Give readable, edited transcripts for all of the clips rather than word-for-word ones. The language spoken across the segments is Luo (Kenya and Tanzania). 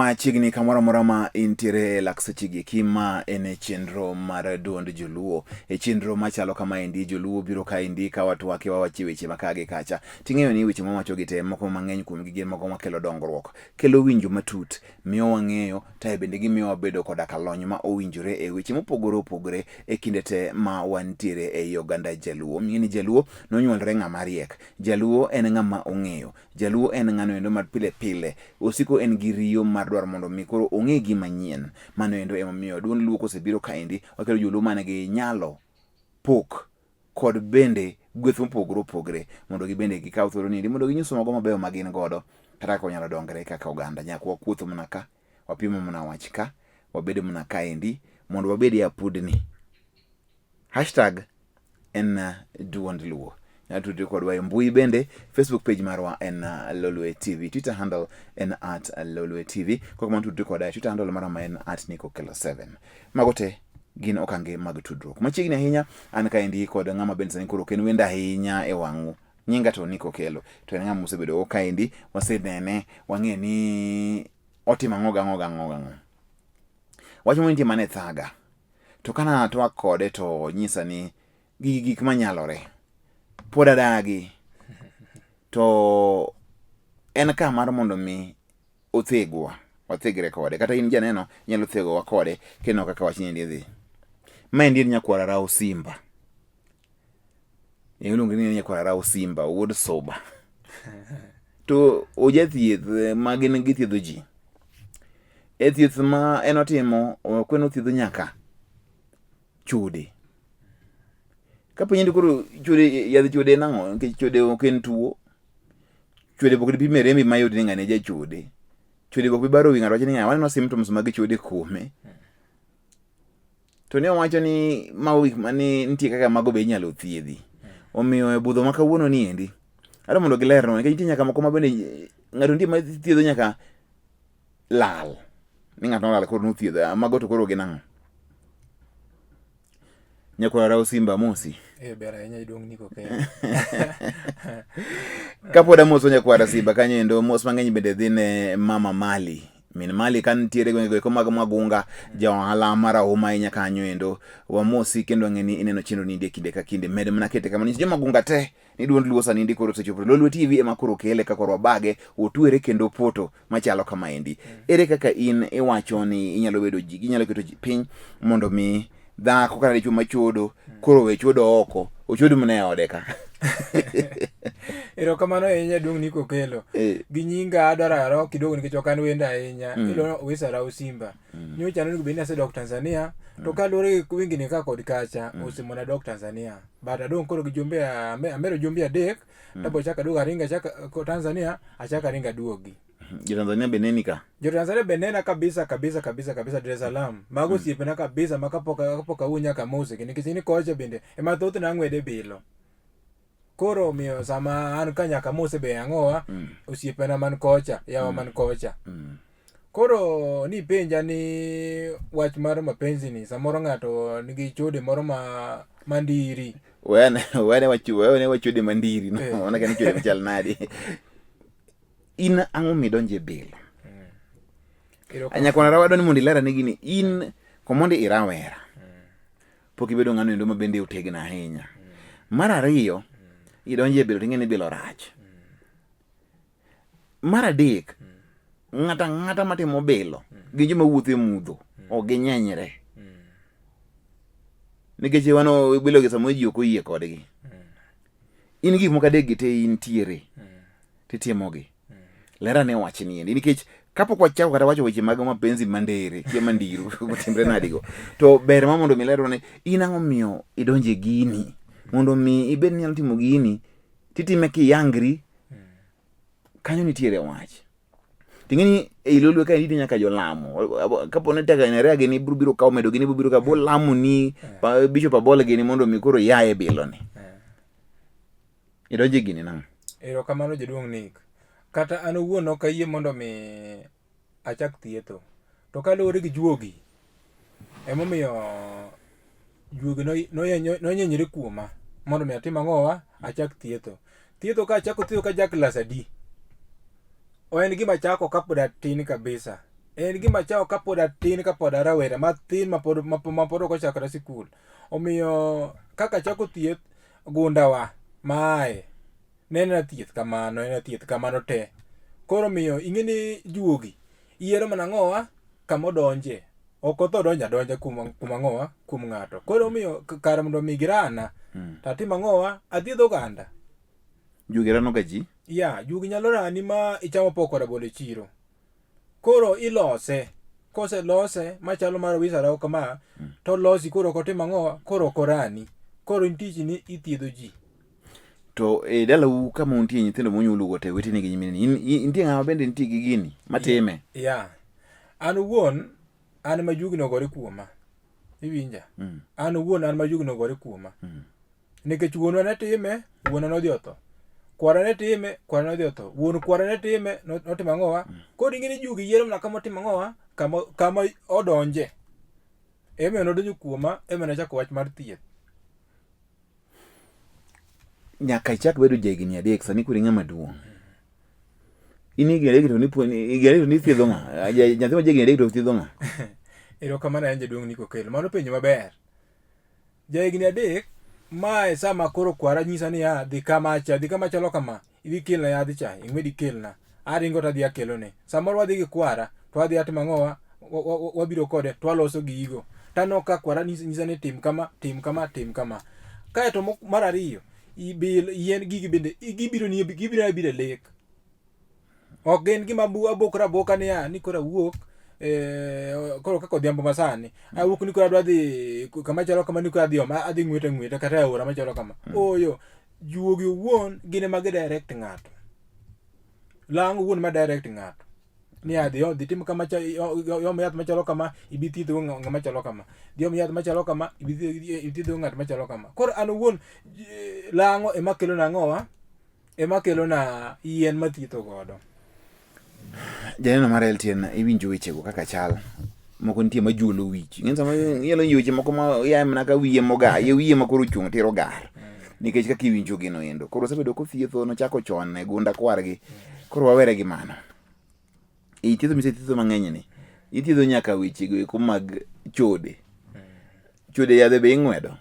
machiegni kamoro amora ma intiere lakseche kima ene chenro mar duond joluo e chenro machalo kama endi joluo biro ka endi ka watwake wawachi weche makage kacha ting'eyo ni weche mawacho gi te moko mang'eny kuom gige moko makelo dongruok kelo winjo matut miyo wang'eyo tae bende gimiyo wabedo koda kalony ma owinjore e weche mopogore opogore e kinde te ma wantiere e oganda jaluo. Ming'eni jaluo nonyuolre ng'ama riek, jaluo en ng'ama ong'eyo, jaluo en ng'ano endo mar pile pile osiko en gi riyo mar dwaro mondo mi koro ong'e gima nyien. Mano endo emomiyo duond luo kosebiro kaendi wakelo joluo manigi nyalo pok kod bende gweth mopogore opogore mondo gibende gikaw thuolo niendi mondo ginyiso mago mabeyo magin godo kata kaka wanyalo dongre kaka oganda. Nyaka wakuotho mana ka, wapimo mana wach ka, wabedo mana kaendi mondo wabed e apudni. Hashtag en duond luo. Nyatudri kodwa e mbui bende, Facebook page marwa en Lolwe TV, Twitter handle en @Lolwe TV, kwa kama tudri kodwa Twitter handle marwa en @Nikokelo7. Magote gin okange mag tudruok. Machiegni ahinya an kaendi kod ng'ama bende sani koro ken wenda ahinya e wang'u. Nyinga to Nikokelo. To en ng'ama mosebedo kaendi, wasenene, wang'e ni otimo ang'o. Wach mo nitie mane thaga. To kana twak kode to nyisa ni gik manyalore. Pod adagi to en ka mar mondo mi othegwa, wathegre kode kata in janeno nyalo thegowa kode kendo kaka wach niendi dhi. Ma endi nyakwara rao Simba. Iluongo ni nyakwara rao Simba, wuod Soba. To ojathieth ma gin githiedho ji. E thieth ma en otimo kweno thiedho nyaka Chode. Kapo nyindi koro chode yadh chode nang'o nikech chode ok en tuo. Chode pok dipime rembi mayud ni ng'ane ja chode. Chode pok bibaro wi ng'ato wacho ni waneno symptoms mag chode kuome. To ne owacho ni mawik mani nitie kaka mago be inyalo thiedhi. Omiyo e budho ma kawuono ni endi adwa mondo gilerno nikech nitie nyaka moko ma bende ng'ato nitie ma thiedho nyaka lal. Ni ng'ato nolal koro nothiedho mago to koro ginang'o. Nyakwara rao Simba mosi. Bera enya idong Nikokelo. Kapoda moso nyakwara Simba kanyo endo mos mang'eny bende dhi ne mama Mali. Min Mali kan tiere gwenge go mag magunga ja ohala marahuma ahinya kanyo endo wamosi kendo ng'eni ineno chenro ni kinde ka kinde med mana kete kama ni jo magunga te ni duond luo sani ndi koro sechopo Lolwe TV ema koro kele ka koro bage otwere kendo poto machalo kama endi. Ere kaka in iwacho ni inyalo bedo ji inyalo keto ji piny mondo mi dhako kata dichwo machodo koro we chodo oko ochodo mne ode ka. Erokamano ahinya duong Nikokelo. Gi nyinga adwaro kidogo nikech ok an wenda ahinya. Ilo wesa rao Simba. Nyocha nonigo bende asedok Tanzania to kaluwore wengine ka kod kacha osemona dok Tanzania. But adong koro gi jumbe amero jumbe adek tabo chaka duogo aringa chaka Tanzania achaka aringa duogi. Jo Tanzania beneni ka. Jo Tanzania benena kabisa Dar es Salaam. Mago siepena kabisa makapoka unya kamose nikech ni kocha bende ema thoth na ng'wede bilo. Koro miyo sama an ka nyaka mose be ang'owa osiepena man kocha yawa man kocha. Koro ni penja ni wach mar mapenzi ni samoro ng'ato nigi chode moro mandiri. Wene wachode mandiri no ona kan chode machal nadi. In ang'o midonje bilo. Anyakwara rawa doni mondo ilera nigi ni in komondi irawera. Pok ibedo ng'ano endo ma bende otegna ahinya. Mar ariyo idonje bilo ting'eni bilo rach. Mar adek ng'ata matimo bilo gi joma wuotho e mudho ok ginyenyre. Nikech wano bilo gi samo ji ok oyie kodgi. In gik moko adek gite intiere titimogi. Lera ne wach ni endi nikech kapok wachako kata wacho weche mag mapenzi mandere kia mandiru kutimbre nadigo to ber ma mondo milero ne in ang'o miyo idonje gini mondo mi ibed ni nyalo timo gini titime kiyangri kanyo nitiere wach. Ting'eni e Lolwe ka nitie nyaka jolamo kapo ne taka nere gini biro kawo medo gini biro ka bo lamo ni bishop abole gini mondo mi koro yae bilo ni. Idonje gini nang'o. Erokamano jaduong Nik. Kata an owuon ok ayie mondo mi achak thietho. To kaluwore gi juogi emomiyo juogi nonyenyre kuoma mondo mi atim ang'owa achak thietho. Thietho ka achako thietho ka jak class adi. O en gima chako kapod atin kabisa. En gima chao kapod atin kapod arawera matin mapod ok ochakore sikul. Omiyo kaka chako thieth gundawa mae nena thieth kamano te. Koro miyo ing'eni juogi yiero mana ng'owa kamodonje. Ok otho donja kuma ng'owa kum ng'ato. Koro miyo kar mondo mi girana tatima ng'owa athiedh oganda. Juogi rano ga ji? Ya, juogi nyalo rani ma ichamo poko rabolo e chiro. Koro ilose. Kose lose machalo mar wisara kama to losi koro kotima ng'owa koro korani. Koro intiji ni ithiedho ji. To dalau kama untie nyithindo monyuolo gote wetene gi nyimine intie ng'ama bende nitie gi gini matime? Ya. An wuon an ma juogi no gore kuoma. Iwinja? An wuon an ma juogi no gore kuoma. Nikech wuonwa ne time, wuonwa nodhi otho. Kwara ne time, kwara nodhi otho. Wuon kwara ne time, notimo ng'owa. Koro ing'eni juogi yiero mana kama otimo ng'owa, kama odonje. Eme nodonjo kuoma, eme nachako wach mar thieth. Nyaka ichak bedo jahigni 3 sani koro ing'ama duong'. In higni 3 to ni thiedho ng'a? Nyathi ma jahigni 3 to thiedho ng'a? Erokamano en jaduong' Niko Kelo. Mano penjo maber. Jahigni 3 mae sama koro kwara nyisa ni dhi kama chalo kama. Idhi kelna yadh cha, ing'wedi kelna. Aringo tadhi akelone. Samoro wadhi gi kwara, to wadhi atimo ng'owa, wabiro kode, to waloso gigo. Tano ka kwara nyisa ni tim kama. Kae to mar ariyo, yien gigi bende gibiro lek. Ok gin gima abokra boka ni kora wuok koro kako odhiambo masani awuok ni kora adhi kama chalo kama ni kora adhi ng'weta kata aora machalo kama. Oyo juogi wuon gine mag direct ng'ato. Lang wuon ma direct ng'ato. Ni adhi tim kama yom yath machalo kama ibi thiedho ng'ama chalo kama. Yom yath machalo kama ibi thiedho ng'at machalo kama. Koro an wuon lango ema kelo na ng'owa, ema kelo na yien mathietho godo. Janeno mar LTN iwinjo wechego kaka chal. Moko nitie majuolo wich. Ng'en sama ielo weche moko ma yae mana ka wiye moga, wiye ma koro chung' tero gar. Nikech kaka iwinjo gino endo. Koro osebedo kothietho nochako chon e gunda kwargi. Koro wawere gi mano. Ithiedho thiedho mang'eny ni. Ithiedho nyaka wechego eko mag chode. Chode yadhe be ing'wedo?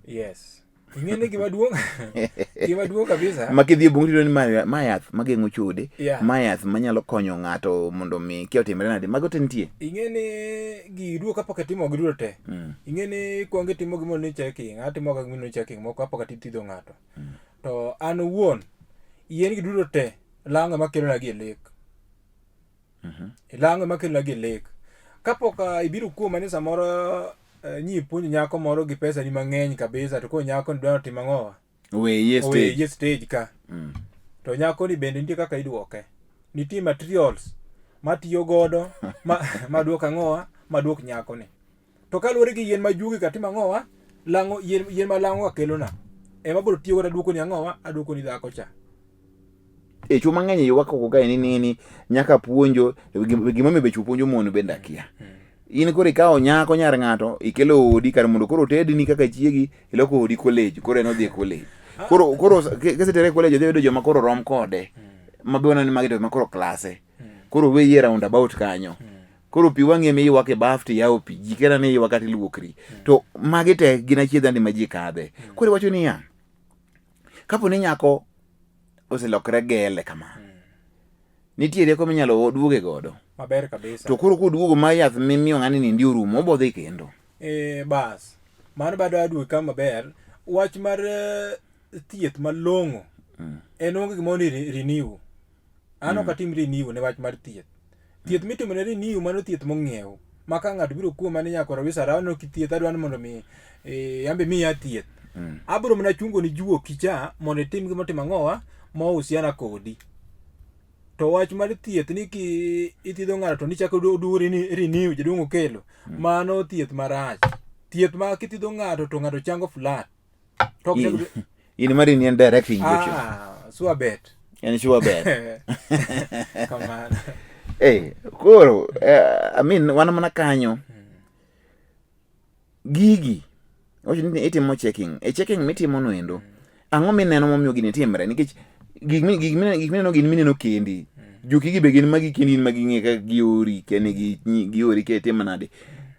Yes. Ing'eni gima duong' kabisa. Makidhi e bungu ni ma yath mageng'o chode, Yeah. ma yath manyalo konyo ng'ato mondo mi kia otimre nade. Mago te nitie. Ing'eni giduo kapok atimo giduo te. Ing'eni kuongo itimo gimoro ni checking, atimo ga gimoro ni checking moko kapok atithiedho ng'ato. To an wuon yien giduo te lang ema kelo na gi lek. Lang ema kelo na gi lek. Kapok ibiro kuoma ni samoro nyi puonj nyako moro gi pesa ni mang'eny kabisa to ko nyako ni dwaro timo ng'owa. Ye stage ka. To nyako ni bende nitie kaka iduoke. Nitie materials matiyo godo maduoka ng'owa, maduok nyako ni. To kaluwore gi yien ma juogi ka timo ng'owa, lango yien ma lango kelo na. Ema biro tiyo godo aduoko ni ng'owa, aduoko ni dhako cha. Chuo mang'eny yuwako ka ni nyaka puonjo gima omiyo be chuo puonjo mon bende akia. In koro ikawo nyako nyar ng'ato ikelo odi kar mondo koro tedni kaka chiegi iloko odi college, koro en odhi e college. Koro kesetere college odhi yudo joma koro rom kode. Mabe ni magi to ma koro klase. Koro we year round about kanyo. Koro pi wang'e mi yuwake bafti yawo pi jikera ni yuwaka tiluokri. To magi te gina chiedhandi ma ji kadhe. Koro wacho ni ya. Kapo ni nyako oselokre gele kama. Nitiere ko minyalo duoge godo. Maber kabisa. To koro kuduogo ma yath mimiyo ng'ani ni ndio rumo obodhi kendo. Bas. Mano bado aduogo kama maber. Wach mar thieth malong'o. En onge gimo ni renew. An ok atim renew ne wach mar thieth. Thieth mitimo ne renew mano thieth mong'iew. Maka ng'ato biro kuoma ni nyako rawisa rawno kithieth adwani mondo mi yambe miya thieth. Abiro mana chungo ni juo kicha mondo itim gima timo ng'owa mausiana kodi. To wach mar thieth ni ki ithiedho ng'ato to nichako duori ni renew jaduong' okelo. Mano thieth marach. Thieth ma kithiedho ng'ato to ng'ato chango flat. In mari ni en direct injection. Sure bet. En sure bet. Come on. Koro I mean wana mana kanyo. Gigi. Ocho ni itimo checking. Checking mitimo no endo. Ang'o mineno momiyo gini timre nikech gik mineno gin mineno kendi. juki gi be gin magi kinin magi ng'e ka giori kene giori ke tim nade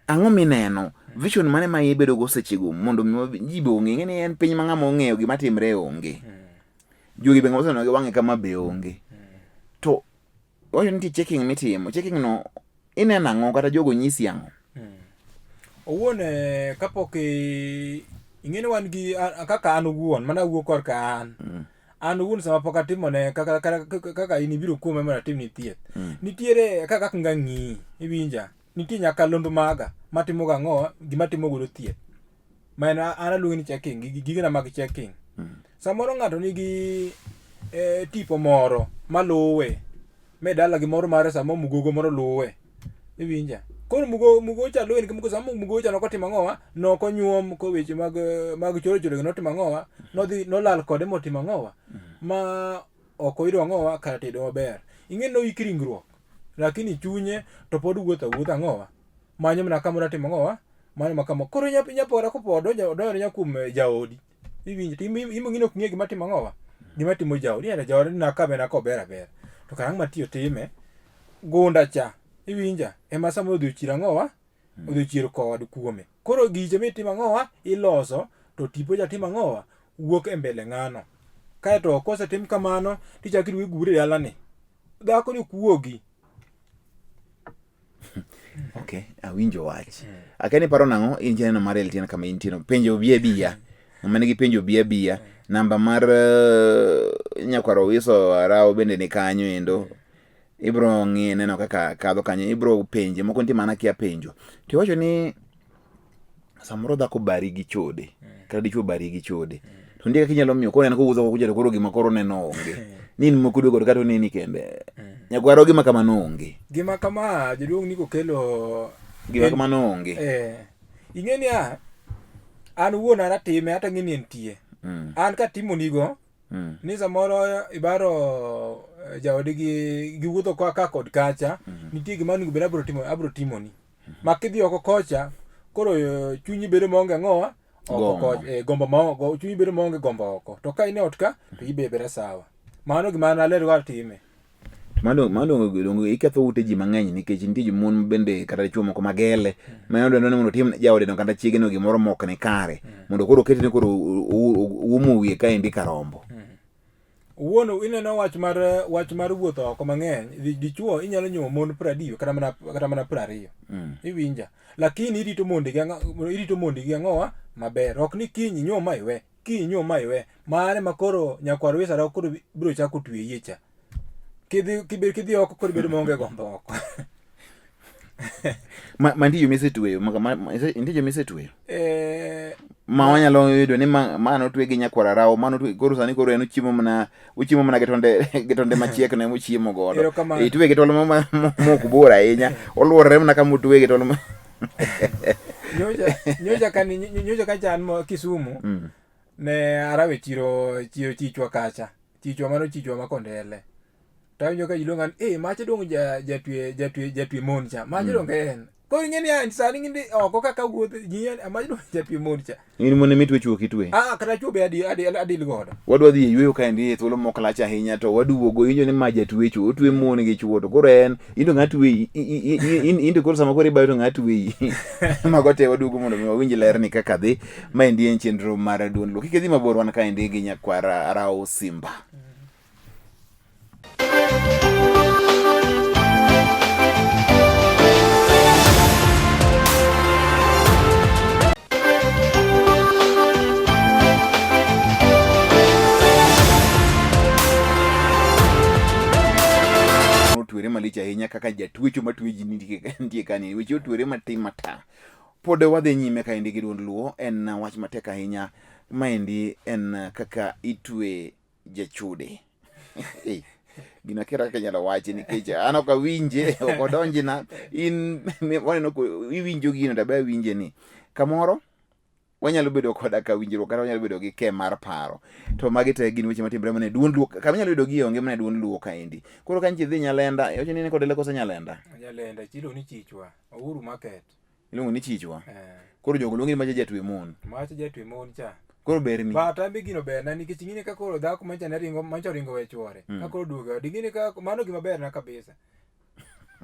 ang'o mineno vision mane ma ibedo go sechego mondo ji be ong'e ni en piny ma ng'ama ong'eyo gima timre onge jogi be ng'ama gi wang'e kama be onge to wacho ni checking mitimo checking no ineno ang'o kata jogo nyisi ang'o owuon kapok ing'eni wan gi kaka an owuon mana wuo korka an owuon sama pok atimo ne kaka in ibiro kuome mondo atim ni thieth nitiere kaka ngang'i iwinja nitie nyakalondo maga matimo ga ang'o gima timo godo thieth ma an aluongo ni checking gigena mag checking samoro ng'ato nigi tipo moro maluwe medala gimoro mare sama mugogo moro luwe iwinja koro mugo cha luwe nikech sama mugo cha nokotimo ang'owa nokonyuom ko weche mag choro notimo ang'owa nolal kode motimo ang'owa ma ok oyudo ang'owa kata tedo maber ing'eni noiki ringruok lakini chunye to pod wuotho ang'owa manyo mana kamoro atimo ang'owa manyo makamo koro nyapora kopo donjo nyakum jaodi iwinjo to imong'ini ok ng'e gima timo ang'owa gima timo jaodi jaodi nakabe nakober aber to karang' matiyo time gunda cha iwinja ema sama odhi chiro ang'owa odhi chiro kod kuome koro giche mitimo ang'owa iloso to tipo ja timo ang'owa wuok e mbele ng'ano kaeto kosetim kamano tichako iduogo igure dalani dhako ni kuogi okay awinjo wach akeni paro nang'o in jeno mar eltien kama intino penjo biya ng'ama nigi penjo biya namba mar nyakwaro wiso arao bende ni kanyo endo ibro ng'i neno kaka kadho kanyo ibro penje moko nitie mana kia penjo to iwacho ni samoro dhako bari gi chode kata dichuo bari gi chode to ndika kinyalo miyo koro en kowuotho kuja to koro gima koro neno onge nin mokudo kod kata neni kende nyakwaro gima kama no onge gima kama jaduong' ni kokelo gima kama no onge ing'eni an wuon aratime hata ng'eni entie an katimo nigo ni samoro ibaro jaodi gi wuotho ka kod kacha nitie gima onego bed abro timoni makidhi oko kocha koro chunyi bedo maonge ang'owa gombo chunyi bedo maonge gombo oko to ka in e ot ka to ibebere sawa mano gima an aler go time mano iketho ute ji mang'eny nikech nitie jomon bende kata dichuo moko magele ma dwaro ni mondo tim jaode no kata chiege no gimoro mok ne kare mondo koro oketi ni koro uomo wiye ka endi karombo wuono ineno wach mar wuotho oko mang'eny dichuo inyalo nyuomo mon 20 kata mana 20 iwinja lakini irito mondegi ang'owa maber ok ni kiny nyuom ma iwe mare makoro nyakwar wisara koro biro chako tweye cha kidhi oko koro bedo maonge gombo oko mantie jomisetweyo nitie jomisetweyo ma wanyalo yudo ni mano twe gi nyakwara rao mano koro sani koro en uchiemo mana gitonde machiek ne uchiemo godo itwe gi tol mok bor ahinya oluorre mana kama utwe gi tol nyoja kachan Kisumu ne arawe chiro chichwa kacha chichwa makondele tawinjo ka iluonga ni mache dong jatwe mon cha mache dong en koro ing'eni an sani ng'indi oko kaka wuoth jiyan mache dong jatwe mon cha in mon mitwe chuo kitwe kata chuo be adil godo wadwa dhi yweyo ka endi thuolo mok lach ahinya to waduogo injo ni ma jatwe chuo otwe mon gi chuo to koro en indo ng'atwe into koro sama koro ibayo to ng'atwe mago te waduogo mondo wawinj ler ni kaka dhi ma endi en chenro mar duond luo kik dhi mabor wan ka endi gi nyakwara arao Simba otwere malich ahinya kaka jatwecho matweji nitie kani weche otwere matin mata pod wadhi nyime ka endi gi duond luo en wach matek ahinya ma endi en kaka itwe jachode gina kira kaka nyalo wachi nikech an ok awinje ok odonjina in waneno ko iwinjo gino to be awinje ni kamoro wanyalo bedo koda ka winjruok kata wanyalo bedo gi ke mar paro to magi te gin weche matimbre mane duond luo kama nyalo bedo gi onge mane duond luo ka endi koro kan chi dhi Nyalenda oche ni kod leko Nyalenda chilo ni chichwa Uhuru Market ilungo ni chichwa koro jogo luongi mache jatwe mon cha koro ber ni ba tambi gino ber na nikech ingine ka koro dhako mancha ringo we chwore ka koro duogo dingine ka mano gima ber na kabisa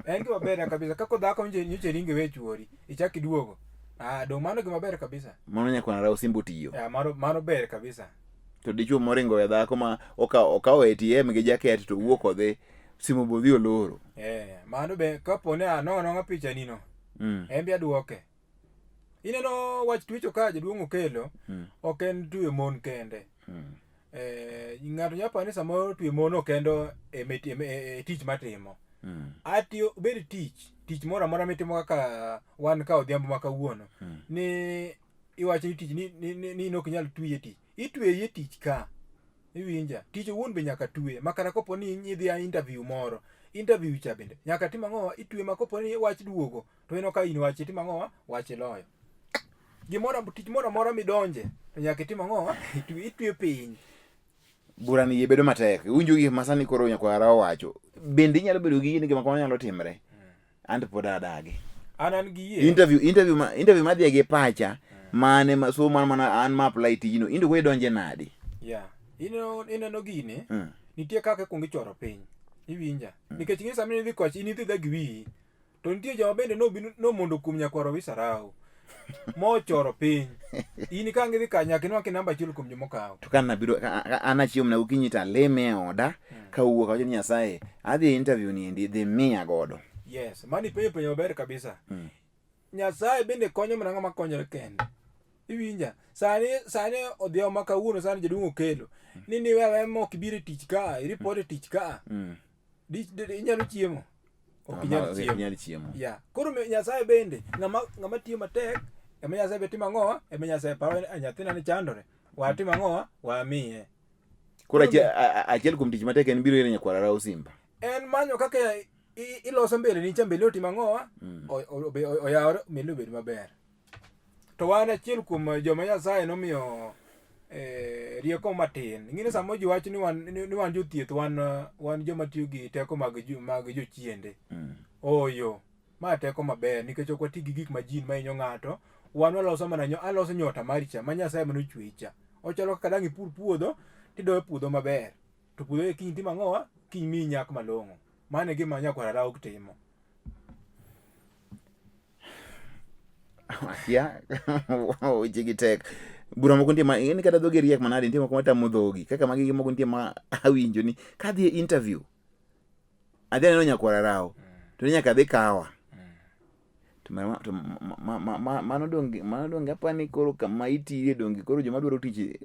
en gima ber na kabisa ka koro dhako nyoche ringo we chwori ichaki duogo dong mano gima ber kabisa mano nyakwana raw simbo tiyo mano ber kabisa to dichuo moringo we dhako ma okawo ATM gi jaket to wuok odhi simo bodhi oloro mano be kapo ne anong'o picha nino en bi aduoke ineno wach tuicho ka jaduong' okelo ok en tuwe mon kende ng'ato nyapani samoro tuwe mon okendo e tich matimo atiyo bed tich moro amora mitimo kaka wan ka odhiambo ma kawuono ni iwacho ni tich ni ok nyal twiye tich itweye tich ka iwinja tich owuon be nyaka twe makara kopo ni idhi interview moro interview cha bende nyaka tim ang'owa itwe makopo ni wach duogo to ino ka in wach tim ang'owa wach loyo tich moro amora midonje to nyaka tim ang'owa itwe piny burani ye bedo matek winjo gi masani koro nyakwara owacho bende inyalo bedo gi gini gima kamano nyalo timre and pod adagi an gi yie interview madhi gi pacha mane so mana an ma apply tijino indo we donje nadi ineno gini nitie kaka kuongo ichoro piny iwinja nikech ing'e samani idhi koch in idhi gi wiyi to nitie joma bende no mondo kuom nyakwaro wisarau mochoro piny in ka ngidhi ka nyaka inwaki namba achiel kuom jomokawo to kan nabiro an achiemo na gokinyi ta leme e oda kawuok awacho ni Nyasaye adhi interview ni endi dhi miya godo yes mani penyo maber kabisa Nyasaye bende konyo mana ng'ama konyore kende iwinja sani odhiambo ma kawuono sani jaduong' okelo ni wewe mok ibiro tich ka iripode tich ka inyalo chiemo ok inyalo chiemo koro Nyasaye bende ng'ama tiyo matek ema Nyasaye be timo ang'owa ema Nyasaye paro nyathina ni chandore watimo ang'owa wamiye koro achiel kuom tich matek en biro ire nyakwara raw simba en manyo kaka iloso mbele ni cha mbele otimo ang'owa oyawre mbele obed maber to wan achiel kuom joma Nyasaye nomiyo rieko matin ing'e samo ji wacho ni wan jothieth wan joma tiyo gi teko mag jochiende oyo ma teko maber nikech ok wati gi gik majin mahinyo ng'ato wan waloso mana aloso nyota mari cha ma Nyasaye mano chweyi cha ochalo kaka dang' ipur puodho tidoyo puodho maber to puodho kiny timo ang'owa kiny miyi nyak malong'o mano e gima nyakwara raw timo weche gi tek bura moko nitie ma in kata dhogi riek manade nitie moko matamo dhogi kaka magi moko nitie ma awinjo ni kadhi e interview adhi aneno nyakwara raw to nyaka adhi kawa to mano donge apani koro kama itiye donge koro joma dwaro tich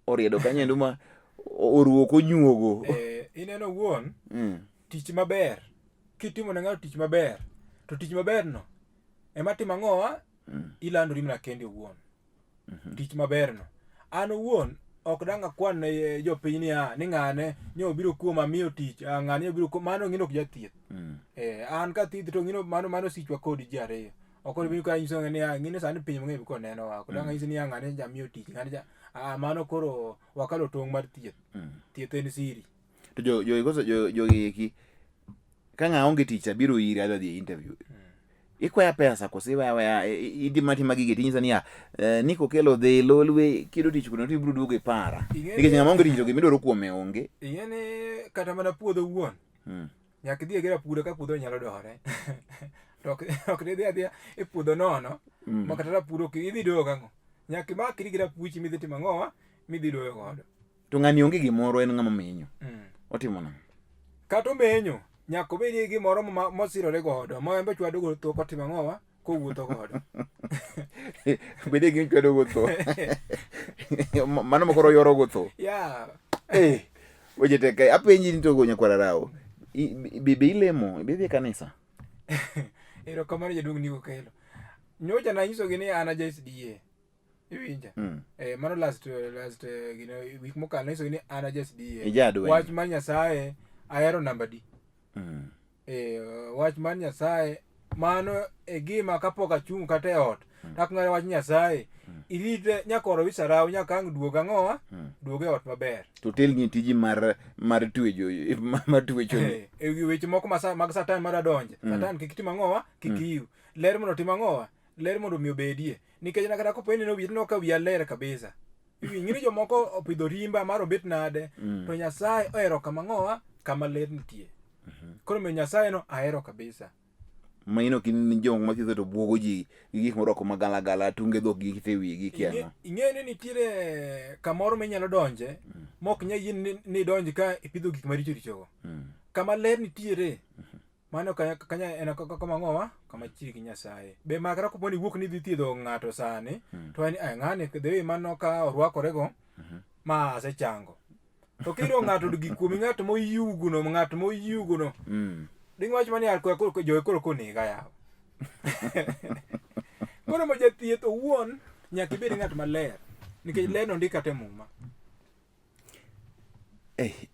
oriedo kanyendo ma oruok onyuogo ineno wuon tich maber kitimo ne ng'ato tich maber to tich maberno ema timo ang'owa ilandori mana kendi owuon tich maberno an owuon ok dang' akwan ne jopiny ni ng'ane nyo obiro kuoma miyo tich ng'ane obiro kuoma mano ng'ino ok jathieth an ka thieth to ng'ino mano sichwa kodi ji ariyo ok obiro ka nyiso ni ng'ine sani piny mang'eny ko neno wa ok dang' nyisi ni ng'ane jamiyo tich ng'ane mano koro wakalo tong' mar thieth en siri to jogi ka ng'a onge tich abiro iri adhi interview ikwaya pesa kosi weya idimatima gige tinyisa niya ni kokelo dhi Lolwe kido tich kuno to ibiro duogo ipara nikech ng'ama onge tich to gimidwaro kuome onge ing'eni kata mana puodho wuon nyaka idhi egera puodho ka puodho nyalo dore to ok idhi adhiya e puodho nono ma kata puodho idhi doyo kang'o nyaka imakri gi rapuchi midhi timo ang'owa midhi doyo godo to ng'ani onge gimoro en ng'ama menyo otimo nang'o kata omenyo nyaka obedie gimoro mosirore godo ma embe chwado go tho kotimo ang'owa kowuotho godo bedie gi chwado go tho mano makoro yoro go tho weche tek apenji ni to nyakwara raw be ilemo be dhi kanisa erokamano jaduong' ni okelo nyocha nanyisogi ni an aja SDA iwinja mano last gino week mokalo nanyisogi ni an aja SDA wach mar Nyasaye ahero namba D wach mar Nyasaye mano e gima kapok achung' kata e ot takng'are wach Nyasaye irite nyakoro wisarau nyaka ang' duog ang'owa duog e ot maber to telni tiji mar twejo e weche moko mag satan mar donje satan kik tim ang'owa kik iu ler mondo tim ang'owa ler mondo mi obedie nikech nakata kopo ineno wiye no ka wiya ler kabisa ing'ini jomoko opidho rimba mar obet nade to Nyasaye ohero kama ng'owa kama ler nitie. Koro miyo Nyasaye no ahero kabisa. Maino kin jong mathiedho to buogo ji gi gik moroko magalagala tunge dhok gi kite wigi kiano. Ing'e ni nitiere kamoro minyalo donje mok nya yien ni donji ka ipidho gik maricho richogo. Kama ler nitiere mano kanya en kama ng'owa kama chiri gi Nyasaye. Be makra koponi wuok ni dhi thiedho ng'ato sani to en ng'ani dhi mano ka orwakorego ma asechango. To kiro ng'ato gik kuomi ng'ato moyuguno ding wach mani alko joe koro koniga yaw. Koro mo jathieth owuon nyaka ibed ng'at maler nikech ler no ndika te muma.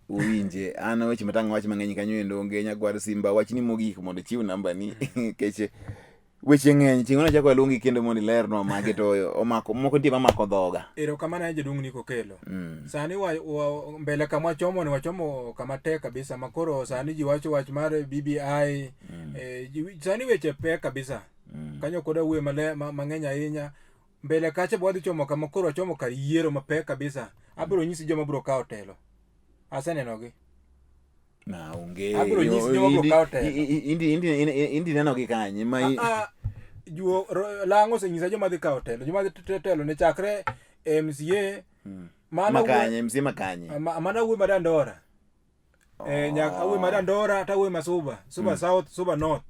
Uwinje an weche matang' wach mang'eny kanyo endo onge nyagwar simba wachni mogik mondo chiw namba ni keche weche ng'eny ting'ona chako luongi kendo mondo ler no mage to omako moko nitie mamako dhoga. Erokamano jaduong' Niko kelo. Sani mbele kama wachomo kama tek kabisa makoro sani ji wacho wach mar BBI sani weche pek kabisa. Kanyo koda uwe mang'eny ahinya mbele kacha bwadhi chomo kama koro chomo kar yiero mapek kabisa. Abiro nyisi joma biro kawo telo. Asenenogi. Na onge. Abiro nyisi joma biro kawo telo. Indi nenogi kanye ma juo lango senyisa joma dhi kawo telo. Joma dhi telo ne chakre MCA makanye MCA makanye. Mana uwe madandora. Nyaka uwe madandora ta uwe masuba South, Suba North.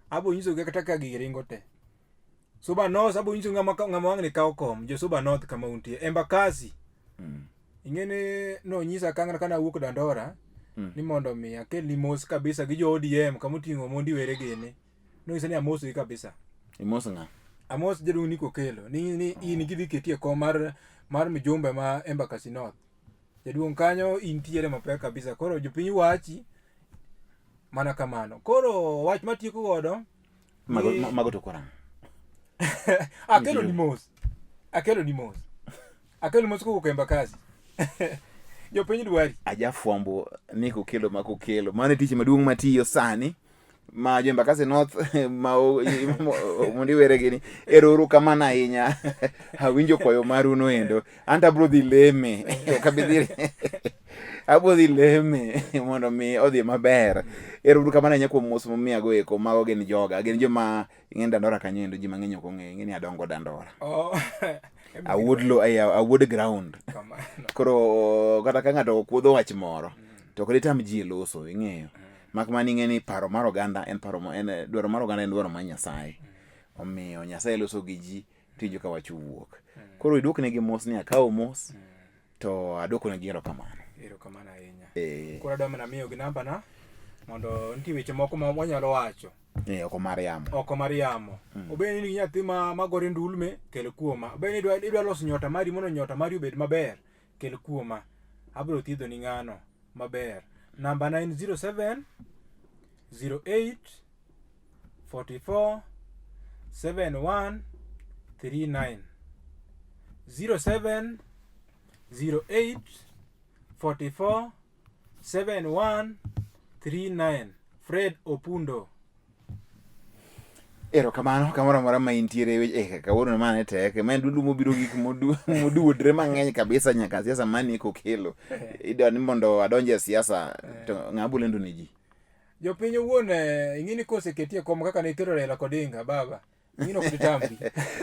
Abo nyiso ge kata ka giringo te. Suba North abo nyiso ngama wang'ni kawo kom jo Suba North kama untie. Embakasi. Ing'ene no nyisa kang'ana kana wuok dandora ni mondo mi akel limos kabisa gi jo ODM kamuting'o mondi were gene. No nyisa ni amos gi kabisa. Imoso ng'a? Amos jaduong' Niko kelo. Ni in gidhi ketie kom mar mijumbe ma Embakasi North. Jaduong' kanyo intiere mapek kabisa. Koro jopiny wachi mana kamano. Koro wach matieko godo mago to korang. Akelo limos kowuok Embakasi. Jopiny dwari. Ajafwambo Niko kelo makokelo. Mano tich maduong' matiyo sani. Ma jo Embakasi North ma mondi were gini eroro kamano ahinya. Awinjo kwayo maru no endo. Anta bro dhi leme. Okabidhire. Abo dhi leme mondo mi odhi maber. Eroro kamano ahinya kuom mos momiago eko mago gin joga. Gin joma ing'en dandora kanyo endo ji mang'eny ok ong'eyo. Ing'eni adongo dandora. Awuod ground. Koro kata ka ng'ato okuodho wach moro to ok ditam ji loso ing'eyo. Mak mani ng'eni paro mar oganda en dwaro mar oganda en dwaro mar Nyasaye. Omiyo Nyasaye loso gi ji tijo ka wach wuok. Koro iduoknegi mos ni akawo mos to aduokonegi erokamano. Erokamano ahinya. Koro adwa mana miyo gi namba na mondo nitie weche moko ma wanyalo wacho. Oko mar yamo. Obeni ni nyathi magore ndulme kel kuoma. Obeni idwa loso nyota mari mondo nyota mari obed maber kel kuoma. Abiro thiedho ni ng'ano maber. Namba 907 08 44 71 39 07 08 44 71 39 Fred Opundo. Erokamano kamoro amora ma intiere kawuono mane tek ma dudu mobiro gik moduodre mang'eny kabisa nyaka siasa mani Niko kelo. Idwa ni mondo adonje siasa to ng'abu lendo ni ji. Jopiny owuon ing'ini koseketie kom kaka ne kero Raila Odinga baba. Ing'ino kuditambi.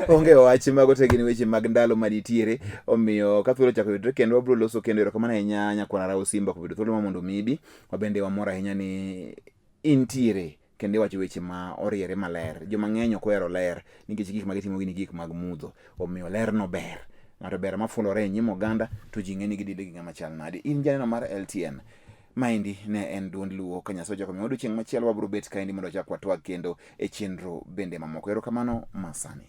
Onge wach mago te gin weche mag ndalo manitiere omiyo ka thuolo chako yudre kendo wabiro loso kendo erokamano ahinya nyakwana Raw Simba kubedo thuolo mondo mibi wabende wamor ahinya ni intiere kendo wacho weche ma oriere maler. Joma ng'eny ok ohero ler nikech gik ma gitimo gin gik mag mudho. Omiyo ler no ber. Ng'ato ber mafulore e nyim oganda to ji ng'eni gidide gi ng'ama chal nade. In janeno mar LTN. Maendi ne en Duond Luo ka Nyasaye ochako miwa odiochieng' machielo wabiro bet kaendi mondo chak watwag kendo e chenro bende mamoko. Erokamano masani.